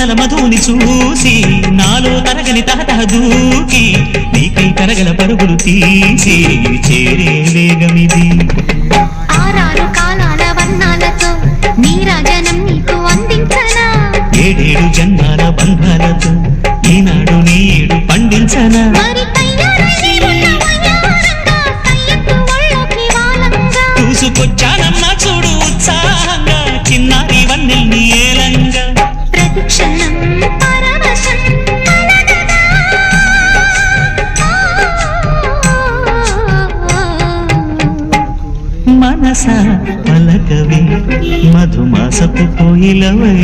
మాటల మధుని చూసి నాలో తరగని తహతహ దూకి నీకై తరగల పరుగులు తీసి చేరే వేగమిది. ఆరారు కాలాల వర్ణాలతో నీరాజనం నీకు అందించనా, ఏడేడు జన్మాల బంధాలతో ఈనాడు నీ ఏడు పండించనా. చూసుకొచ్చానమ్మా చూడు ఉత్సాహంగా చిన్నారి వన్నెల్ని ఏలంగా. ప్రతిక్షణం పరవశం మనస పలకవే మధుమాసపు కోయిలవై.